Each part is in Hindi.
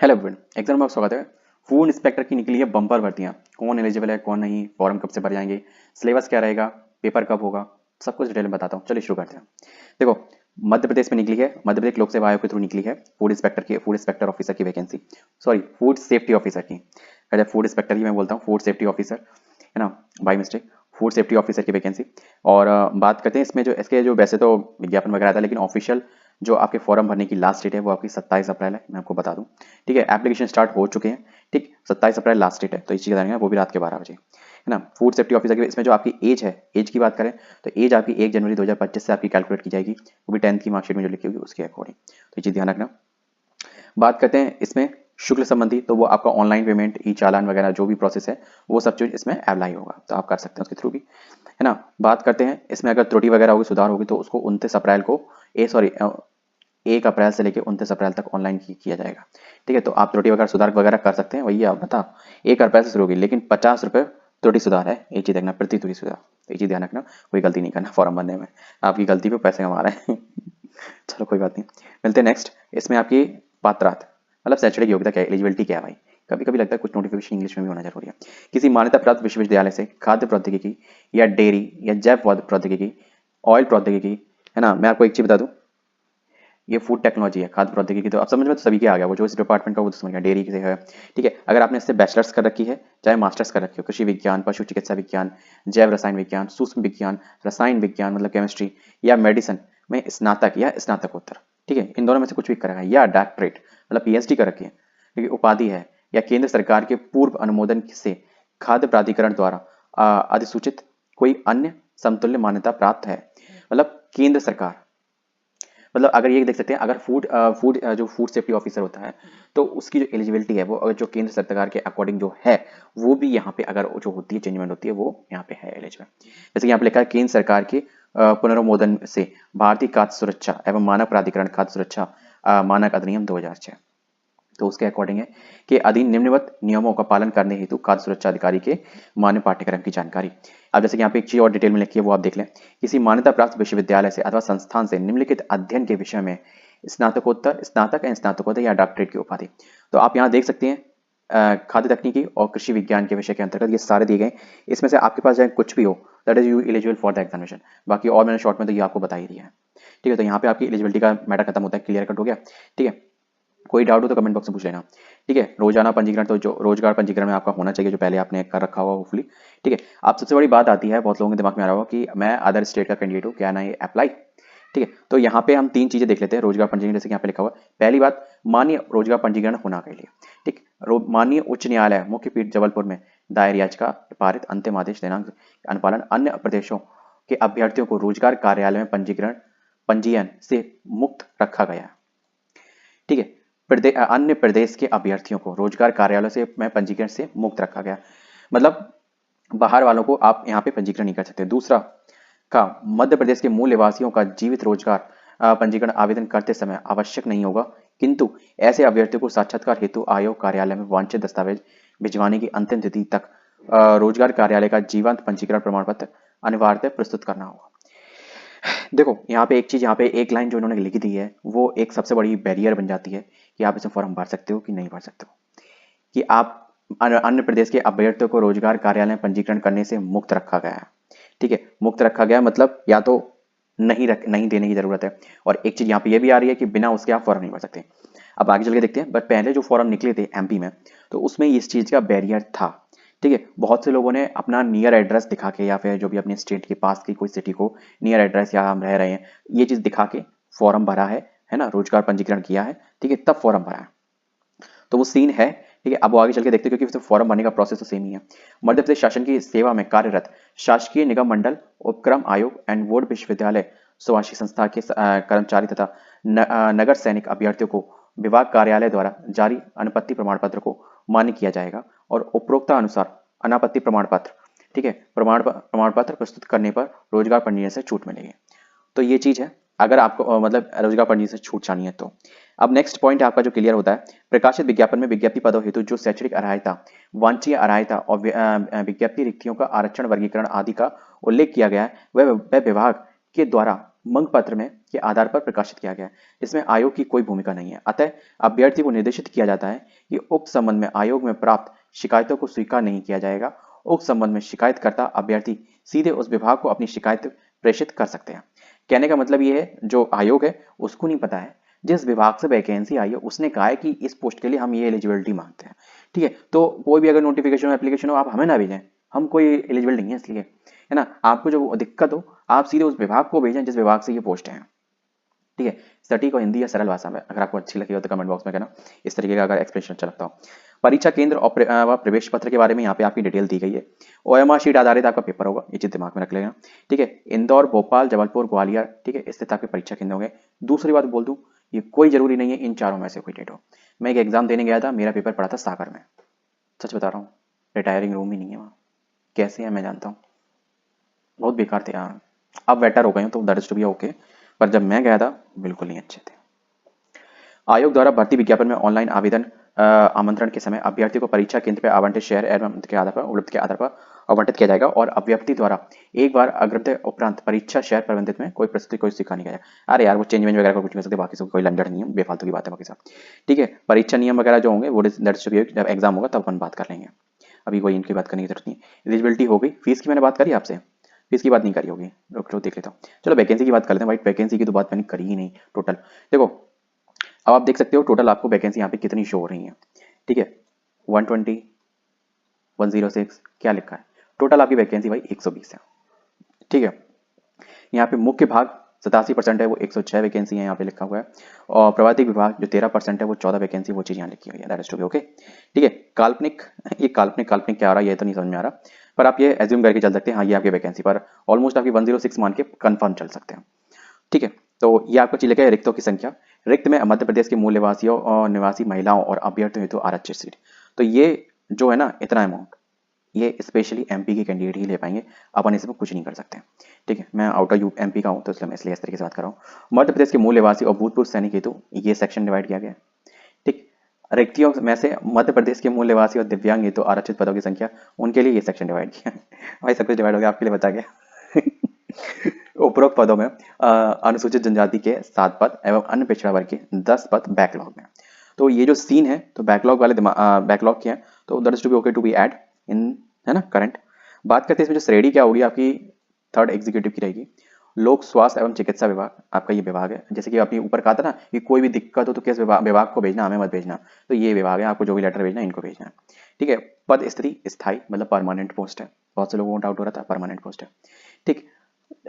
हेलो एवरीवन, एग्जाम में आपका स्वागत है। फूड इंस्पेक्टर की निकली है बम्पर भर्तियां। कौन एलिजिबल है, कौन नहीं, फॉर्म कब से भर जाएंगे, सिलेबस क्या रहेगा, पेपर कब होगा, सब कुछ डिटेल में बताता हूँ। चलिए शुरू करते हैं। देखो, मध्य प्रदेश में निकली है, मध्य प्रदेश लोक सेवा आयोग के थ्रू निकली है फूड इंस्पेक्टर ऑफिसर की vacancy. Sorry, food safety officer की। अगर फूड इंस्पेक्टर की मैं बोलता हूँ, फूड सेफ्टी ऑफिसर है ना, by mistake. Food safety officer की वैकेंसी। और बात करते हैं इसमें जो इसके जो वैसे तो विज्ञापन वगैरह था, लेकिन ऑफिशियल जो आपके फॉर्म भरने की लास्ट डेट है वो आपकी 27 अप्रैल है, मैं आपको बता दूं। ठीक है, एप्लीकेशन स्टार्ट हो चुके हैं। ठीक, 27 अप्रैल लास्ट डेट है, तो इस चीज़ का वो भी रात के 12 बजे है ना। फूड सेफ्टी ऑफिसर के इसमें जो आपकी एज है, एज की बात करें तो एज आपकी 1 जनवरी 2025 से आपकी कैलकुलेट की जाएगी, वो भी 10th की मार्कशीट में जो लिखी होगी उसके अकॉर्डिंग, तो ये चीज़ ध्यान रखना। बात करते हैं इसमें शुल्क संबंधी, तो वो आपका ऑनलाइन पेमेंट, ई चालान वगैरह जो भी प्रोसेस है वो सब चीज़ इसमें अप्लाई होगा, तो आप कर सकते हैं उसके थ्रू भी, है ना। बात करते हैं इसमें अगर त्रुटि वगैरह होगी, सुधार होगी, तो उसको 29 अप्रैल को 1 अप्रैल से लेकर 29 अप्रैल तक ऑनलाइन किया जाएगा। ठीक है, तो आप त्रुटि वगैरह सुधार वगैरह कर सकते हैं। वही आप बता, 1 अप्रैल से शुरू होगी, लेकिन 50 रुपये त्रुटि सुधार है, ये चीज़ देखना, प्रति त्रुटि सुधार, ये चीज़ ध्यान रखना। कोई गलती नहीं करना फॉर्म भरने में, आपकी गलती पे पैसे कमा रहे हैं। चलो कोई बात नहीं, मिलते हैं नेक्स्ट। इसमें आपकी पात्रता मतलब शैक्षणिक योग्यता क्या है, एलिजिबिलिटी क्या है भाई। कभी कभी लगता है कुछ नोटिफिकेशन इंग्लिश में भी होना जरूरी है। किसी मान्यता प्राप्त विश्वविद्यालय से खाद्य प्रौद्योगिकी या डेयरी या जैव प्रौद्योगिकी, ऑयल प्रौद्योगिकी, है ना। मैं आपको एक चीज बता दूं, ये फूड टेक्नोलॉजी है, खाद्य प्रौद्योगिकी, तो अब समझ में तो सभी के आ गया, वो जो इस डिपार्टमेंट का वो तो समझ गया, डेयरी से है। ठीक है, अगर आपने इससे बैचलर्स कर रखी है, चाहे मास्टर्स कर रखी हो, कृषि विज्ञान, पशु चिकित्सा विज्ञान, जैव रसायन विज्ञान, सूक्ष्म विज्ञान, रसायन विज्ञान मतलब केमिस्ट्री, या मेडिसिन में स्नातक या स्नातकोत्तर, ठीक है, इन दोनों में से कुछ भी कर रखा है, या डॉक्टरेट मतलब पीएचडी कर रखी है, क्योंकि उपाधि है, या केंद्र सरकार के पूर्व अनुमोदन से खाद्य प्राधिकरण द्वारा अधिसूचित कोई अन्य समतुल्य मान्यता प्राप्त है, मतलब केंद्र सरकार, मतलब अगर ये देख सकते हैं, अगर फूड जो फूड सेफ्टी ऑफिसर होता है, तो उसकी जो एलिजिबिलिटी है वो अगर जो केंद्र सरकार के अकॉर्डिंग जो है, वो भी यहाँ पे अगर जो होती है चेंजमेंट होती है, वो यहाँ पे है एलिजिबल। जैसे कि यहाँ पे लिखा है, केंद्र सरकार के पुनर्नुमोदन से भारतीय खाद्य सुरक्षा एवं मानक प्राधिकरण खाद्य सुरक्षा मानक अधिनियम 2006, तो उसके अकॉर्डिंग है कि अधीन निम्नवत नियमों का पालन करने हेतु खाद्य सुरक्षा अधिकारी के मान्य पाठ्यक्रम की जानकारी। अब जैसे कि यहाँ पे एक चीज और डिटेल में लिखी है, वो आप देख लें। किसी मान्यता प्राप्त विश्वविद्यालय से अथवा संस्थान से निम्नलिखित अध्ययन के विषय में स्नातकोत्तर, स्नातक या स्नातकोत्तर या डॉक्टरेट की उपाधि, तो आप यहाँ देख सकते हैं खाद्य तकनीकी और कृषि विज्ञान के विषय के अंतर्गत ये सारे दिए गए। इसमें से आपके पास चाहे कुछ भी हो, that is you eligible for the examination. बाकी और मैंने शॉर्ट में तो ये आपको बता ही दिया है। ठीक है, तो यहाँ पे आपकी एलिजिबिलिटी का मैटर खत्म होता है, क्लियर कट हो गया। ठीक है, कोई डाउट हो तो कमेंट बॉक्स में पूछ लेना। ठीक है, रोजाना पंजीकरण, तो जो रोजगार पंजीकरण में आपका होना चाहिए, जो पहले आपने कर रखा हुआ होपफुली। ठीक है, आप सबसे बड़ी बात आती है, बहुत लोगों के दिमाग में आ रहा होगा कि मैं अदर स्टेट का कैंडिडेट हूँ, क्या ना ये अप्लाई। ठीक है, तो यहाँ पे हम 3 चीजें देख लेते हैं रोजगार पंजीकरण, जैसे कि यहाँ पे लिखा हुआ है। पहली बात, मान्य रोजगार पंजीकरण होना के लिए, ठीक, माननीय उच्च न्यायालय मुख्य पीठ जबलपुर में दायर याचिका पारित अंतिम आदेश दिनांक अनुपालन अन्य प्रदेशों के अभ्यर्थियों को रोजगार कार्यालय में पंजीयन से मुक्त रखा गया। ठीक है, अन्य प्रदेश के अभ्यर्थियों को रोजगार कार्यालय से में पंजीकरण से मुक्त रखा गया, मतलब बाहर वालों को आप यहाँ पे पंजीकरण नहीं कर सकते। दूसरा का, मध्य प्रदेश के मूल निवासियों का जीवित रोजगार पंजीकरण आवेदन करते समय आवश्यक नहीं होगा, किंतु ऐसे अभ्यर्थियों को साक्षात्कार हेतु आयोग कार्यालय में वांछित दस्तावेज भिजवाने की अंतिम तिथि तक रोजगार कार्यालय का जीवंत पंजीकरण प्रमाण पत्र अनिवार्यतः प्रस्तुत करना होगा। देखो, यहाँ पे एक चीज, यहाँ पे एक लाइन जो इन्होंने लिखी दी है, वो एक सबसे बड़ी बैरियर बन जाती है कि आप इसमें फॉर्म भर सकते हो कि नहीं भर सकते हो, कि आप अन्य प्रदेश के अभ्यर्थियों को रोजगार कार्यालय में पंजीकरण करने से मुक्त रखा गया है। ठीक है, मुक्त रखा गया मतलब या तो नहीं देने की जरूरत है, और एक चीज यहाँ पे ये भी आ रही है कि बिना उसके आप फॉर्म नहीं भर सकते। अब आगे चल के देखते हैं, बट पहले जो फॉर्म निकले थे एमपी में, तो उसमें इस चीज का बैरियर था। ठीक है, बहुत से लोगों ने अपना नियर एड्रेस दिखा के, या फिर जो भी अपने स्टेट के पास की कोई सिटी को नियर एड्रेस, या हम रह रहे हैं, ये चीज दिखा के फॉर्म भरा है ना, रोजगार पंजीकरण किया है। ठीक है, तब फॉर्म भरा है, तो वो सीन है। ठीक है, अब वो आगे चल के देखते हैं, क्योंकि फॉर्म भरने का प्रोसेस तो सेम ही है। मध्य प्रदेश शासन की सेवा में कार्यरत शासकीय निगम मंडल, उपक्रम आयोग एंड बोर्ड विश्वविद्यालय स्वशासी संस्था के कर्मचारी तथा नगर सैनिक अभ्यर्थियों को विभाग कार्यालय द्वारा जारी अनापत्ति प्रमाण पत्र को मान्य किया जाएगा, और उपरोक्त अनुसार अनापत्ति प्रमाण पत्र, ठीक है, प्रमाण पत्र प्रस्तुत करने पर रोजगार पंजीयन से छूट मिलेगी। तो ये चीज है, अगर आपको मतलब रोजगार पंजीयन से छूट चाहिए तो। अब नेक्स्ट पॉइंट आपका जो क्लियर होता है, प्रकाशित विज्ञापन में विज्ञप्ति पदों हेतु जो शैक्षणिक अर्हता, वांछनीय अर्हता और विज्ञप्ति रिक्तियों का आरक्षण, वर्गीकरण आदि का उल्लेख किया गया है, वह विभाग के द्वारा मंग पत्र में के आधार पर प्रकाशित किया गया है, इसमें आयोग की कोई भूमिका नहीं है। अतः अभ्यर्थी को निर्देशित किया जाता है कि उक्त संबंध में आयोग में प्राप्त शिकायतों को स्वीकार नहीं किया जाएगा। उक्त संबंध में शिकायतकर्ता अभ्यर्थी सीधे उस विभाग को अपनी शिकायत प्रेषित कर सकते हैं। कहने का मतलब ये है, जो आयोग है उसको नहीं पता है, जिस विभाग से वैकेंसी आई है उसने कहा है कि इस पोस्ट के लिए हम ये एलिजिबिलिटी मांगते हैं, ठीक है। तो कोई भी अगर नोटिफिकेशन हो, एप्लीकेशन हो, आप हमें ना भेजें, हम कोई एलिजिबल नहीं है इसलिए, है ना। आपको जो दिक्कत हो आप सीधे उस विभाग को भेजें जिस विभाग से ये पोस्ट है, ठीक है। सटीक और हिंदी या सरल भाषा में अगर आपको अच्छी लगी हो तो कमेंट बॉक्स में कहना, इस तरीके का अगर एक्सप्लेनेशन अच्छा लगता हो। परीक्षा केंद्र और प्रवेश पत्र के बारे में यहाँ पे आपकी डिटेल दी गई है। ओएमआर शीट आधारित आपका पेपर होगा, ये चीज दिमाग में रख लेना, ठीक है। इंदौर, भोपाल, जबलपुर, ग्वालियर, ठीक है, स्थित आपके परीक्षा केंद्र होंगे। दूसरी बात बोल दूं, ये कोई जरूरी नहीं है इन चारों में से कोई डेट हो। मैं एक एग्जाम देने गया था, मेरा पेपर पड़ा था सागर में, सच बता रहा हूँ, रिटायरिंग रूम ही नहीं है वहाँ। कैसे है मैं जानता हूँ, बहुत बेकार थे यार। अब बेटर हो गए तो that is to be okay, पर जब मैं गया था बिल्कुल नहीं अच्छे थे। आयोग द्वारा भर्ती विज्ञापन में ऑनलाइन आवेदन आमंत्रण के समय अभ्यर्थी को परीक्षा केंद्र पर आवंटित शहर एवं के आधार पर उपलब्ध के आधार पर आवंटित किया जाएगा और अभ्यर्थी द्वारा एक बार अग्रत उपरांत परीक्षा शहर प्रबंधित में कोई प्रस्तुति कोई सिखा नहीं गया। अरे यार वो चेंज वेंज वगैरह कुछ नहीं हो सकते, बाकी सब कोई लंजड़ नहीं है, बेफालतू की बात है बाकी सब, ठीक है। परीक्षा नियम वगैरह जो होंगे वो जब एग्जाम होगा तब अपन बात कर लेंगे, अभी कोई इनकी बात करने की जरूरत नहीं। एलिजिबिलिटी हो गई, फीस की मैंने बात करी आपसे, फीस की बात नहीं करी होगी, रुक देख लेता हूँ। चलो वैकेंसी की बात कर लेते हैं भाई, वैकेंसी की तो बात मैंने करी ही नहीं टोटल। देखो अब आप देख सकते हो टोटल आपको वैकेंसी यहाँ पे कितनी शो हो रही है, ठीक है। 120, 106 क्या लिखा है, टोटल आपकी वैकेंसी भाई 120 है, ठीक है। यहाँ पे मुख्य भाग 87% है, वो 106 वैकेंसी है यहाँ पे लिखा हुआ है। और प्रवर्तिक विभाग जो 13% है वो 14 वैकेंसी, वो चीज यहाँ लिखी हुई है, that is to be okay, ठीक है। काल्पनिक, ये काल्पनिक काल्पनिक क्या आ रहा है ये तो नहीं समझ में आ रहा, पर आप ये एज्यूम करके चल सकते हैं, हाँ ये आपकी वैकेंसी पर ऑलमोस्ट आपकी 106 मान के कंफर्म चल सकते हैं, ठीक है। तो ये आपको चीज लिखा है रिक्तों की संख्या, रिक्त में मध्य प्रदेश के मूल निवासियों और निवासी महिलाओं और अभ्यर्थियों हेतु आरक्षित सीट। तो ये जो है ना इतना अमाउंट, ये स्पेशली एमपी के कैंडिडेट ही ले पाएंगे, अपन इसमें कुछ नहीं कर सकते, ठीक है। मैं आउट ऑफ एमपी का हूँ तो इसलिए मैं इस तरीके से बात कर रहा हूँ। मध्य प्रदेश के मूल निवासी और भूतपूर्व सैनिक हेतु ये सेक्शन डिवाइड किया गया है, ठीक। रिक्तियों में से मध्य प्रदेश के मूल निवासी और दिव्यांग हेतु आरक्षित पदों की संख्या, उनके लिए ये सेक्शन डिवाइड किया भाई सब कुछ डिवाइड हो गया, आपके लिए बता गया उपरोक्त पदों में अनुसूचित जनजाति के 7 पद एवं अन्य पिछड़ा वर्ग के 10 पद बैकलॉग में। तो ये जो सीन है तो बैकलॉग वाले बैकलॉग के हैं, तो that is to be okay to be add in, है ना, करंट। बात करते हैं इसमें जो श्रेणी क्या होगी आपकी, थर्ड एग्जीक्यूटिव की रहेगी। लोक स्वास्थ्य एवं चिकित्सा विभाग आपका ये विभाग है, जैसे कि आपने ऊपर कहा था ना कि कोई भी दिक्कत हो तो किस विभाग को भेजना, हमें मत भेजना, तो ये विभाग है, आपको जो भी लेटर भेजना है इनको भेजना है, ठीक है। पद स्त्री स्थायी मतलब परमानेंट पोस्ट है, बहुत से लोगों को डाउट हो रहा था, परमानेंट पोस्ट है, ठीक।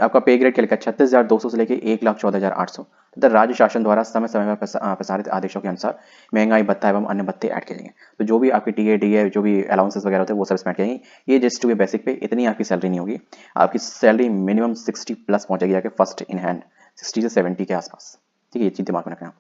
आपका पे ग्रेड क्या लिखा है, 36,200 से लेके 1,14,800 तथा राज्य शासन द्वारा समय समय पर प्रसारित आदेशों के अनुसार महंगाई भत्ता एवं अन्य भत्ते ऐड किए जाएंगे। तो जो भी आपकी टीए डीए जो भी अलाउंसेस वगैरह होते हैं वो सब इसमें ऐड किए जाएंगे। ये जस्ट टू बी बेसिक पे इतनी आपकी सैलरी नहीं होगी, आपकी सैलरी मिनिमम 60 प्लस पहुंचेगी जाके फर्स्ट इन हैंड, 60 से 70 के आसपास, ठीक है। ये चीज दिमाग में रखना।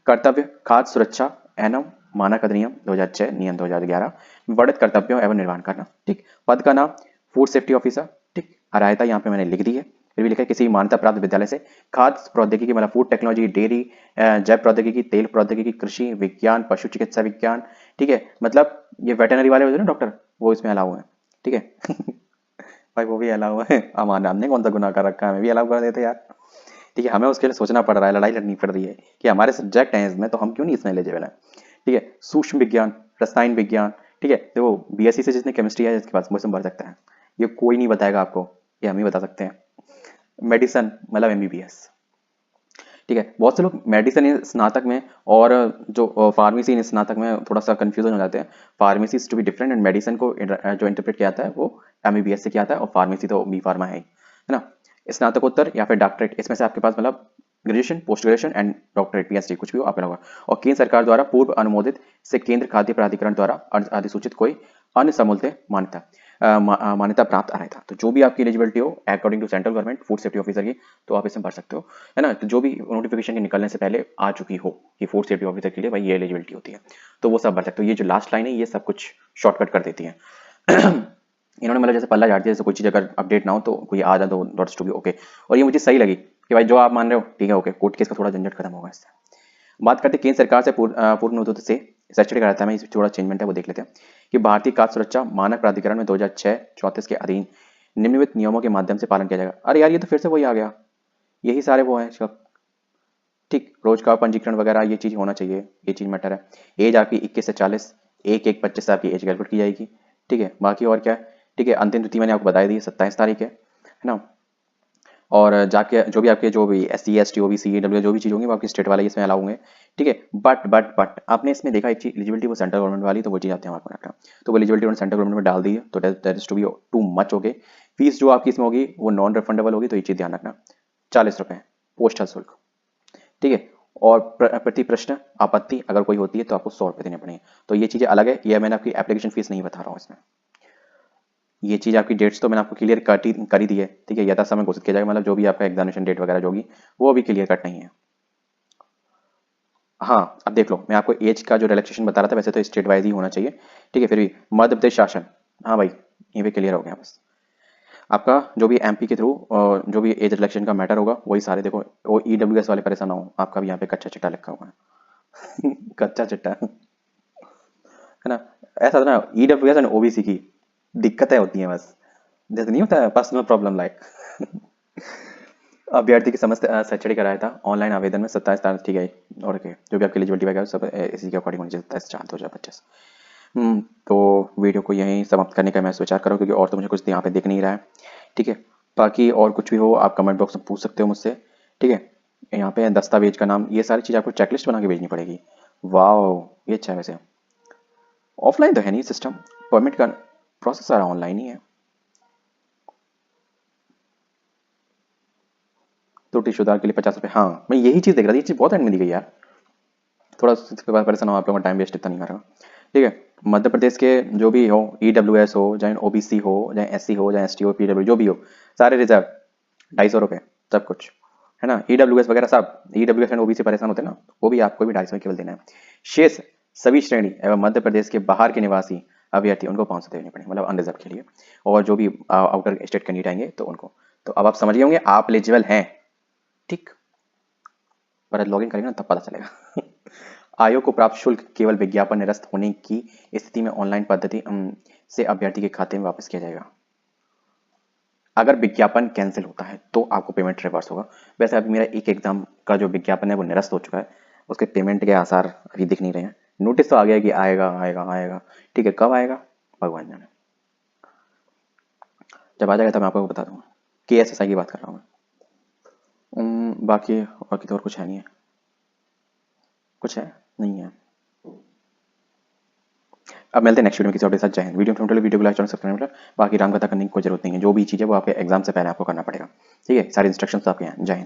कर्तव्य खाद्य सुरक्षा एवं मानक अधिनियम 2006 नियम 2011 वर्णित कर्तव्यों एवं निर्वहन करना, ठीक। पद का नाम फूड सेफ्टी ऑफिसर, ठीक। अर्हता यहाँ पे मैंने लिख दी है, फिर भी लिखा है किसी मान्यता प्राप्त विद्यालय से खाद्य प्रौद्योगिकी मतलब फूड टेक्नोलॉजी, डेयरी, जैव प्रौद्योगिकी, तेल प्रौद्योगिकी, कृषि विज्ञान, पशु चिकित्सा विज्ञान, ठीक है। मतलब ये वेटनरी वाले होते हैं ना डॉक्टर, वो इसमें अलाउ है, ठीक है भाई वो भी अलाउ है, हमारे हमने कौन सा गुनाह कर रखा है, हमें भी अलाउ कर देते यार, ठीक है। हमें उसके लिए सोचना पड़ रहा है, लड़ाई लड़नी पड़ रही है कि हमारे सब्जेक्ट हैं इसमें तो हम क्यों नहीं इसमें एलिजिबल है, ठीक है। सूक्ष्म विज्ञान, रसायन विज्ञान, ठीक है। तो बीएससी से जिसने केमिस्ट्री है जिसके पास वो इसमें भर सकता है, ये कोई नहीं बताएगा आपको, ये हम ही बता सकते हैं। मेडिसन मतलब एमबीबीएस, ठीक है। बहुत से लोग मेडिसिन स्नातक में और जो फार्मेसी स्नातक में थोड़ा सा कंफ्यूजन हो जाते हैं। Pharmacy to be different and medicine को जो इंटरप्रेट किया जाता है वो एमबीबीएस से किया जाता है और फार्मेसी तो बी फार्मा है ना। स्नातकोत्तर या फिर डॉक्टरेट, इसमें से आपके पास मतलब graduation, post graduation and doctorate PhD कुछ भी हो आपका होगा। और केंद्र सरकार द्वारा पूर्व अनुमोदित से केंद्र खाद्य प्राधिकरण द्वारा अधिसूचित कोई अन्य समूलते मान्यता प्राप्त आ रहा था। तो जो भी आपकी एलिजिबिलिटी हो according to central government food safety officer की, तो आप इसमें भर सकते हो, है ना। तो जो भी नोटिफिकेशन के निकलने से पहले आ चुकी हो कि फूड सेफ्टी ऑफिसर के लिए भाई ये एलिजिबिलिटी होती है, तो वो सब भर सकते हो। ये जो लास्ट लाइन है ये सब कुछ शॉर्टकट कर देती है इन्होंने मतलब जैसे पल्ला झाड़ दिया, जैसे कोई चीज अगर अपडेट ना हो तो कोई आ जाए तो नॉट्स टू बी ओके। और ये मुझे सही लगी कि भाई जो आप मान रहे हो ठीक है ओके, कोर्ट केस का थोड़ा झंझट खत्म होगा इससे। बात करते हैं केंद्र सरकार से पूर्ण उद्देश्य से सैचुरेट कराता है, मैं थोड़ा चेंजमेंट है वो देख लेते हैं कि भारतीय खाद्य सुरक्षा मानक प्राधिकरण में 2006-34 के अधीन निम्नलिखित नियमों के माध्यम से पालन किया जाएगा। अरे यार ये तो फिर से वही आ गया, यही सारे वो हैं रोज का पंजीकरण वगैरह ये चीज़ होना चाहिए, ये चीज़ मैटर है। एज आपकी 21 से 40, 1/1/25 से आपकी एज कैलकुलेट की जाएगी। ठीक है, बाकी और क्या है, ठीक है, अंतिम तिथि मैंने आपको बताई दी 27 तारीख है ना। और जाके जो भी SC ST OBC EW जो भी चीज़ होंगी वो आपकी स्टेट वाले इसमें अलाउ होंगे। ठीक है, बट आपने इसमें देखा एक चीज एलिजिबिलिटी वो सेंट्रल गवर्नमेंट वाली, तो वो चीज़ आती है हमारे को, तो वो एलिजिबिलिटी उन्होंने सेंट्रल गवर्नमेंट में डाल दी है, तो that is to be too much हो गई। फीस जो आपकी इसमें होगी वो नॉन रिफंडेबल होगी, तो ये चीज़ ध्यान रखना, 40 रुपये पोस्टल शुल्क। ठीक है, और प्रति प्रश्न आपत्ति अगर कोई होती है तो आपको 100 रुपये देने पड़ेंगे। तो ये चीज़ें अलग है, ये मैंने आपकी एप्लीकेशन फीस नहीं बता रहा हूँ इसमें। ये चीज़ आपकी डेट्स तो मैंने आपको क्लियर कर ही दी है। ठीक है, यथा समय घोषित किया जाएगा, मतलब जो भी आपका एग्जामिनेशन डेट वगैरह जो होगी वो भी क्लियर कट नहीं है। हाँ, अब देख लो, मैं आपको एज का जो रिलैक्सेशन बता रहा था वैसे तो स्टेट वाइज ही होना चाहिए। ठीक है, फिर भी मध्य प्रदेश शासन, हाँ भाई ये भी क्लियर हो गया। बस आपका जो भी MP के थ्रू जो भी एज रिलैक्सेशन का मैटर होगा वही सारे देखो, वो EWS वाले परेशान ना हो, आपका भी यहाँ पे कच्चा चिट्टा लिखा हुआ है कच्चा चिट्टा है ना। ऐसा था ना, EWS एंड OBC की दिक्कतें होती हैं बस, जैसे नहीं होता है पर्सनल प्रॉब्लम लाइक अभ्यर्थी की समस्त शैक्षणिक कराया था ऑनलाइन आवेदन में 27 तारीख ठीक है, और के जो भी आपकी एलिजिबिलिटी वगैरह सब इसी के अकॉर्डिंग होनी चाहिए, 27/4/2025। तो वीडियो को यहीं समाप्त करने का मैं विचार करूँ, क्योंकि और तो मुझे कुछ यहाँ पे दिख नहीं रहा है। ठीक है, बाकी और कुछ भी हो आप कमेंट बॉक्स में पूछ सकते हो मुझसे। ठीक है, यहाँ पे दस्तावेज का नाम, ये सारी चीज़ आपको चेकलिस्ट बना के भेजनी पड़ेगी। वाह, ये अच्छा है। वैसे ऑफलाइन तो है नहीं सिस्टम, परमिट का प्रोसेस सारा ऑनलाइन ही है। त्रुटि सुधार के लिए 50 रुपये, हाँ मैं यही चीज़ देख रहा था, ये चीज़ बहुत एंड में दी गई यार। थोड़ा इसके बाद परेशान हो, आप लोगों का टाइम वेस्ट इतना नहीं मारेगा। ठीक है, मध्य प्रदेश के जो भी हो, EWS हो चाहे OBC हो चाहे SC हो चाहे ST हो PW जो भी हो, सारे रिजर्व 250 रुपये सब कुछ है ना। EWS वगैरह सब, EWS एंड OBC परेशान होते हैं ना, वो भी आपको भी 250 केवल देना है। शेष सभी श्रेणी एवं मध्य प्रदेश के बाहर के निवासी अभ्यर्थी उनको 500 देने पड़ेंगे, मतलब अनरिजर्व के लिए, और जो भी आउटर स्टेट कैंडिडेट आएंगे तो उनको। तो अब आप समझ गए होंगे आप एलिजिबल हैं। ठीक, पर लॉगिन करेंगे ना तब पता चलेगा आयोग को प्राप्त शुल्क केवल विज्ञापन निरस्त होने की स्थिति में ऑनलाइन पद्धति से अभ्यर्थी के खाते में वापस किया जाएगा। अगर विज्ञापन कैंसिल होता है तो आपको पेमेंट रिवर्स होगा। वैसे अभी मेरा एक एग्जाम का जो विज्ञापन है वो निरस्त हो चुका है, उसके पेमेंट के आसार अभी दिख नहीं रहे हैं। नोटिस तो आ गया कि आएगा आएगा आएगा, ठीक है, कब आएगा भगवान जाने। जब आ जाएगा तब मैं आपको बता दूंगा। KSSI की बात कर रहा हूँ मैं। बाकी बाकी तो और कुछ है नहीं है, कुछ है नहीं है। अब मिलते हैं नेक्स्ट वीडियो में किसी और के साथ। जय हिंद। वीडियो को लाइक चैनल सब्सक्राइब करना, बाकी राम कथा करने की कोई जरूरत नहीं है, जो भी चीज़ है वो आपके एग्जाम से पहले आपको करना पड़ेगा। ठीक है, सारे इंस्ट्रक्शंस आपके हैं। जय हिंद।